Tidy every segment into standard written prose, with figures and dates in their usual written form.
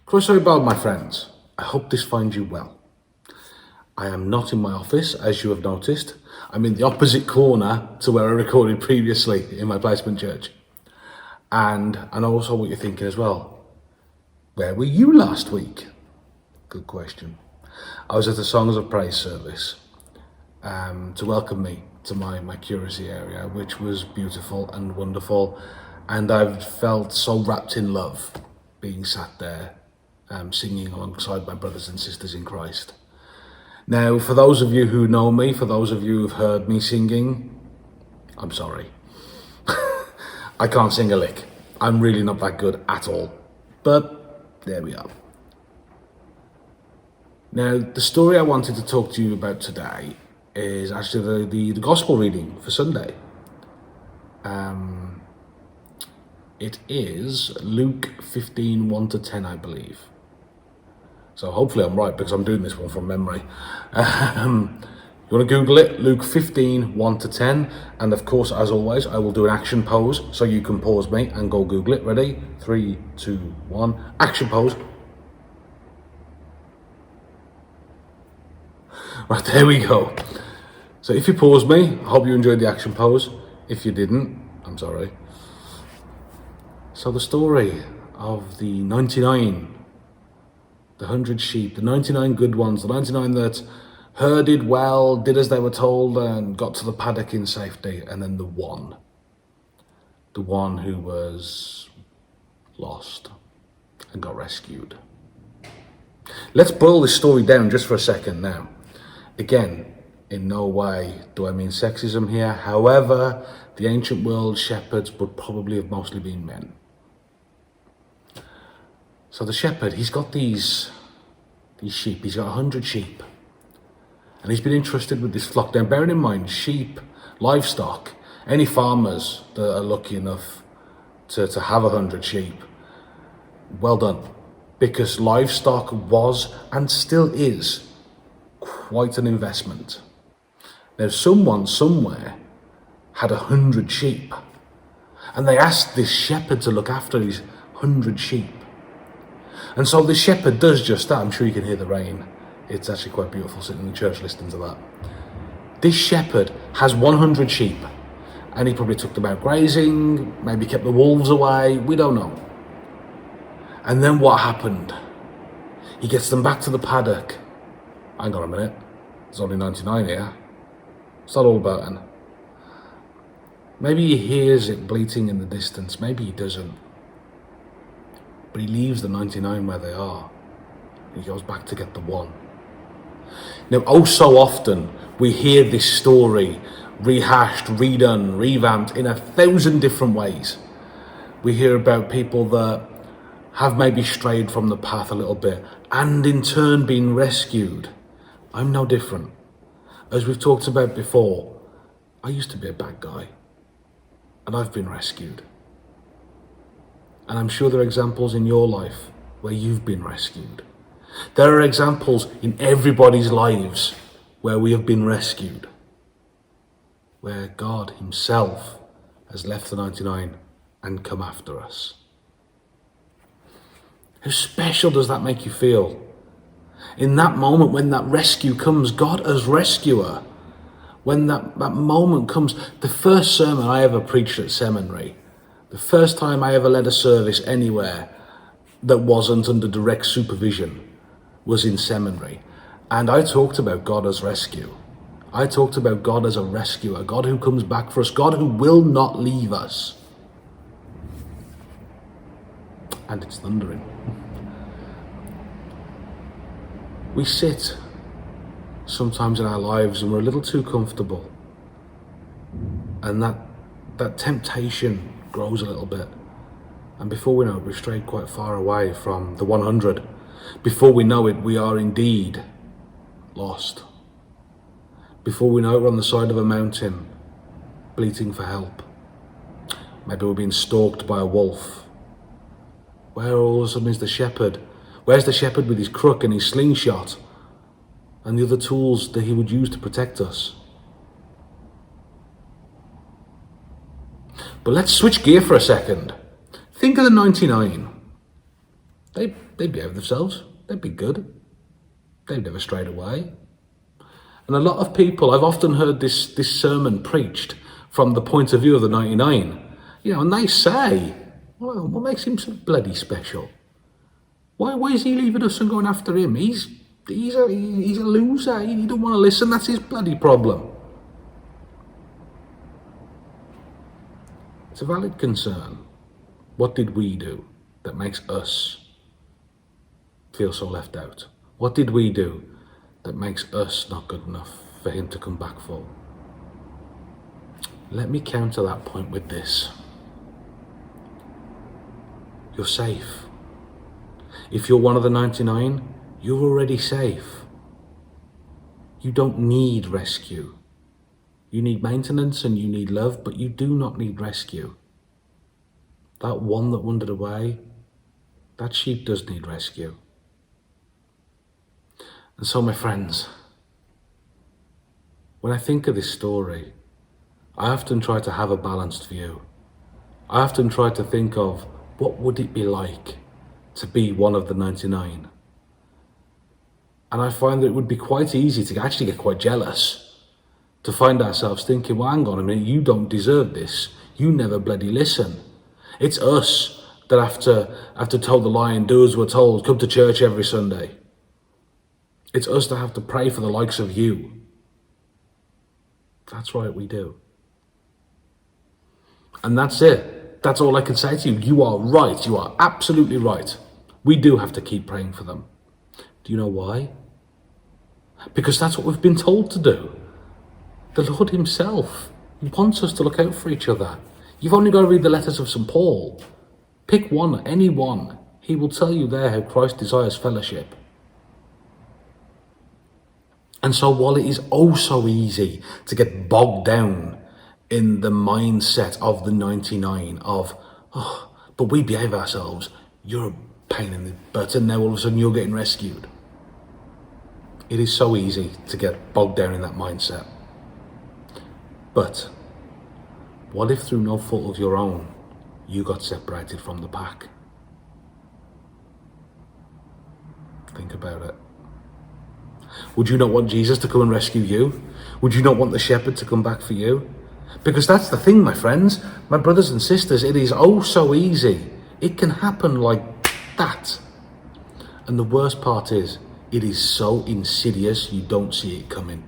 Croeso Bob, my friends. I hope this finds you well. I am not in my office, as you have noticed. I'm in the opposite corner to where I recorded previously in my placement church. And I know also what you're thinking as well. Where were you last week? Good question. I was at the Songs of Praise service to welcome me to my curacy area, which was beautiful and wonderful. And I've felt so wrapped in love being sat there singing alongside my brothers and sisters in Christ. Now, for those of you who know me, for those of you who've heard me singing, I'm sorry. I can't sing a lick. I'm really not that good at all. But there we are. Now, the story I wanted to talk to you about today is actually the gospel reading for Sunday. It is Luke 15, 1 to 10, I believe. So hopefully I'm right because I'm doing this one from memory. You want to Google it, Luke 15, 1 to 10. And of course, as always, I will do an action pose so you can pause me and go Google it. Ready? 3, 2, 1. Action pose. Right, there we go. So if you pause me, I hope you enjoyed the action pose. If you didn't, I'm sorry. So the story of the 99, the 100 sheep, the 99 good ones, the 99 that herded well, did as they were told, and got to the paddock in safety, and then the one who was lost and got rescued. Let's boil this story down just for a second now. Again, in no way do I mean sexism here. However, the ancient world shepherds would probably have mostly been men. So the shepherd, he's got these sheep. He's got 100 sheep. And he's been entrusted with this flock. Now, bearing in mind, sheep, livestock, any farmers that are lucky enough to have 100 sheep, well done. Because livestock was, and still is, quite an investment. Now, someone somewhere had 100 sheep. And they asked this shepherd to look after these 100 sheep. And so the shepherd does just that. I'm sure you can hear the rain. It's actually quite beautiful sitting in church listening to that. This shepherd has 100 sheep. And he probably took them out grazing, maybe kept the wolves away, we don't know. And then what happened? He gets them back to the paddock. Hang on a minute, there's only 99 here. What's that all about then? Maybe he hears it bleating in the distance, maybe he doesn't. But he leaves the 99 where they are. He goes back to get the one. Now, oh so often, we hear this story rehashed, redone, revamped in 1,000 different ways. We hear about people that have maybe strayed from the path a little bit and in turn been rescued. I'm no different. As we've talked about before, I used to be a bad guy and I've been rescued. And I'm sure there are examples in your life where you've been rescued. There are examples in everybody's lives where we have been rescued, where God himself has left the 99 and come after us. How special does that make you feel? In that moment when that rescue comes, God as rescuer, when that moment comes, the first sermon I ever preached at seminary, the first time I ever led a service anywhere that wasn't under direct supervision was in seminary. And I talked about God as rescue. I talked about God as a rescuer, God who comes back for us, God who will not leave us. And it's thundering. We sit sometimes in our lives and we're a little too comfortable. And that temptation grows a little bit. And before we know it, we've strayed quite far away from the 100. Before we know it, we are indeed lost. Before we know it, we're on the side of a mountain, bleating for help. Maybe we're being stalked by a wolf. Where all of a sudden is the shepherd? Where's the shepherd with his crook and his slingshot and the other tools that he would use to protect us? But let's switch gear for a second. Think of the 99. They'd behave themselves. They'd be good. They'd never strayed away. And a lot of people, I've often heard this sermon preached from the point of view of the 99, and they say, well, what makes him so bloody special? Why is he leaving us and going after him? He's a loser. He don't want to listen. That's his bloody problem. It's a valid concern. What did we do that makes us feel so left out? What did we do that makes us not good enough for him to come back for? Let me counter that point with this. You're safe. If you're one of the 99, you're already safe. You don't need rescue. You need maintenance and you need love, but you do not need rescue. That one that wandered away, that sheep does need rescue. And so, my friends, when I think of this story, I often try to have a balanced view. I often try to think of what would it be like to be one of the 99. And I find that it would be quite easy to actually get quite jealous, to find ourselves thinking, well, hang on a minute, you don't deserve this. You never bloody listen. It's us that have to toe the line and do as we're told, come to church every Sunday. It's us that have to pray for the likes of you. That's right, we do. And that's it. That's all I can say to you. You are right. You are absolutely right. We do have to keep praying for them. Do you know why? Because that's what we've been told to do. The Lord himself wants us to look out for each other. You've only got to read the letters of St. Paul. Pick one, any one. He will tell you there how Christ desires fellowship. And so while it is oh so easy to get bogged down in the mindset of the 99 of, but we behave ourselves, you're a pain in the butt, and now all of a sudden you're getting rescued. It is so easy to get bogged down in that mindset. But what if through no fault of your own, you got separated from the pack? Think about it. Would you not want Jesus to come and rescue you? Would you not want the shepherd to come back for you? Because that's the thing, my friends, my brothers and sisters, it is oh so easy. It can happen like that. And the worst part is, it is so insidious you don't see it coming.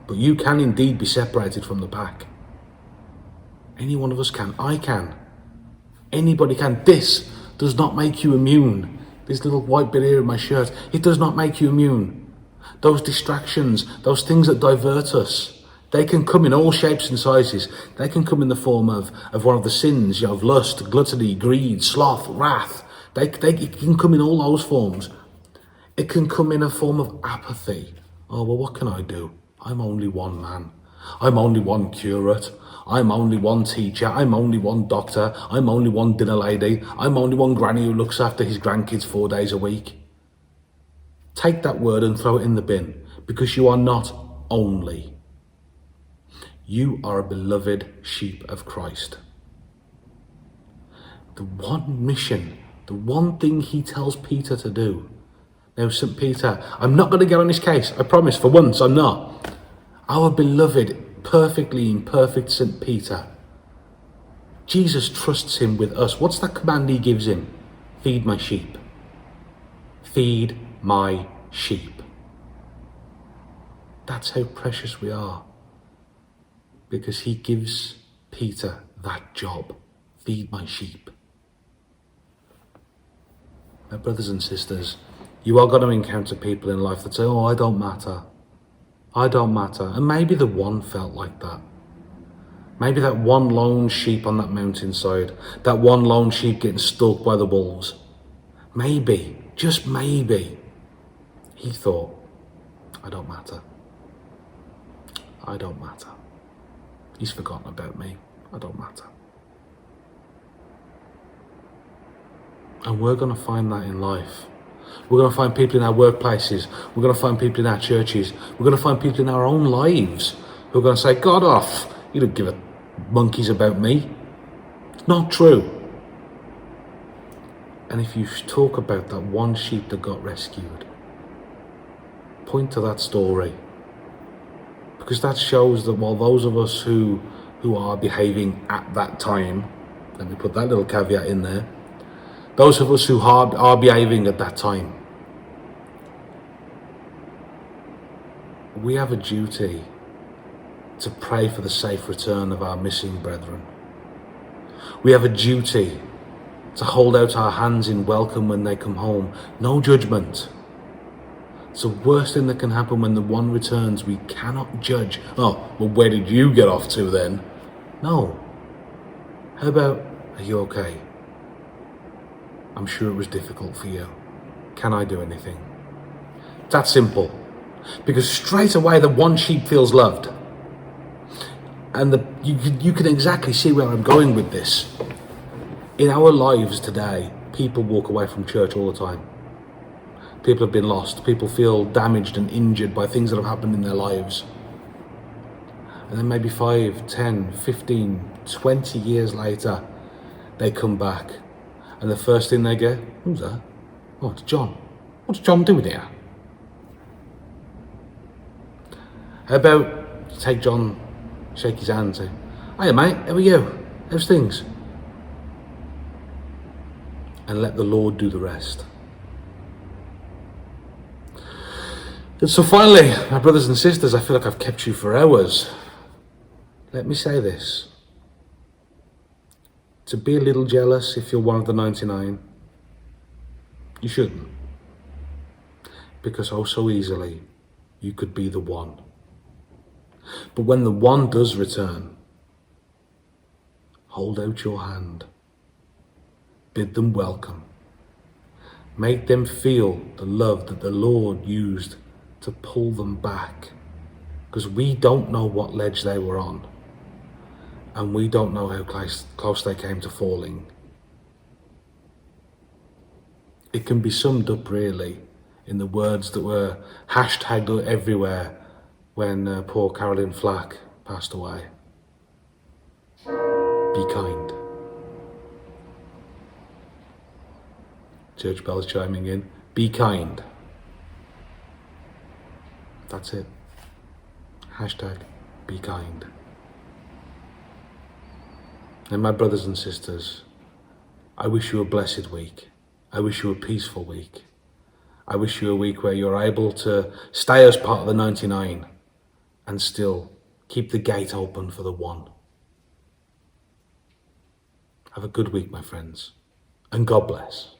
But you can indeed be separated from the pack. Any one of us can. I can. Anybody can. This does not make you immune. This little white bit here in my shirt, it does not make you immune. Those distractions, those things that divert us, they can come in all shapes and sizes. They can come in the form of one of the sins, of lust, gluttony, greed, sloth, wrath. It can come in all those forms. It can come in a form of apathy. Oh, well, what can I do? I'm only one man. I'm only one curate. I'm only one teacher. I'm only one doctor. I'm only one dinner lady. I'm only one granny who looks after his grandkids 4 days a week. Take that word and throw it in the bin, because you are not only. You are a beloved sheep of Christ. The one mission, the one thing he tells Peter to do. Now, St. Peter, I'm not going to get on his case. I promise, for once, I'm not. Our beloved, perfectly imperfect St. Peter. Jesus trusts him with us. What's that command he gives him? Feed my sheep. Feed my sheep. That's how precious we are. Because he gives Peter that job. Feed my sheep. My brothers and sisters, you are going to encounter people in life that say, oh, I don't matter. I don't matter. And maybe the one felt like that. Maybe that one lone sheep on that mountainside, that one lone sheep getting stalked by the wolves. Maybe, just maybe, he thought, I don't matter. I don't matter. He's forgotten about me. I don't matter. And we're going to find that in life. We're going to find people in our workplaces. We're going to find people in our churches. We're going to find people in our own lives who are going to say, God off, you don't give a monkeys about me. It's not true. And if you talk about that one sheep that got rescued, point to that story. Because that shows that while those of us who are behaving at that time, let me put that little caveat in there, those of us who are behaving at that time, we have a duty to pray for the safe return of our missing brethren. We have a duty to hold out our hands in welcome when they come home. No judgment. It's the worst thing that can happen when the one returns. We cannot judge. Oh, well, where did you get off to then? No. How about, are you okay? I'm sure it was difficult for you. Can I do anything? That's simple. Because straight away the one sheep feels loved. And you can exactly see where I'm going with this. In our lives today, people walk away from church all the time. People have been lost. People feel damaged and injured by things that have happened in their lives. And then maybe 5, 10, 15, 20 years later, they come back. And the first thing they get, who's that? Oh, it's John. What's John doing here? How about you take John, shake his hand, say, "Hiya mate, how are you? How's things?" And let the Lord do the rest. And so finally, my brothers and sisters, I feel like I've kept you for hours. Let me say this. To be a little jealous if you're one of the 99, you shouldn't. Because oh so easily, you could be the one. But when the one does return, hold out your hand. Bid them welcome. Make them feel the love that the Lord used to pull them back. Because we don't know what ledge they were on. And we don't know how close they came to falling. It can be summed up really in the words that were hashtagged everywhere when poor Carolyn Flack passed away. Be kind. Church bells chiming in. Be kind. That's it. Hashtag be kind. And my brothers and sisters, I wish you a blessed week. I wish you a peaceful week. I wish you a week where you're able to stay as part of the 99 and still keep the gate open for the one. Have a good week, my friends, and God bless.